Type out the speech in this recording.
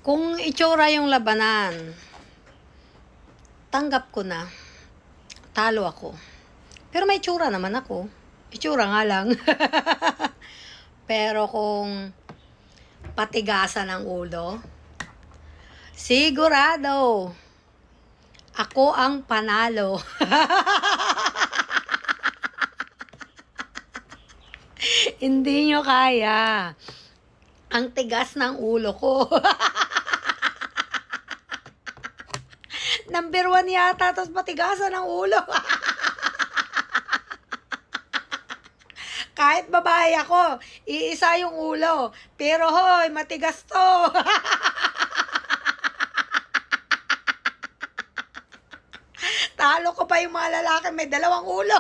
Kung itsura yung labanan, tanggap ko na. Talo ako. Pero may itsura naman ako. Itsura nga lang. Pero kung patigasan ng ulo, sigurado, ako ang panalo. Hindi nyo kaya. Ang tigas ng ulo ko. Number 1 yata, tapos matigasan ng ulo. Kahit babae ako, iisa yung ulo. Pero hoy, matigas to. Talo ko pa yung mga lalaki may dalawang ulo.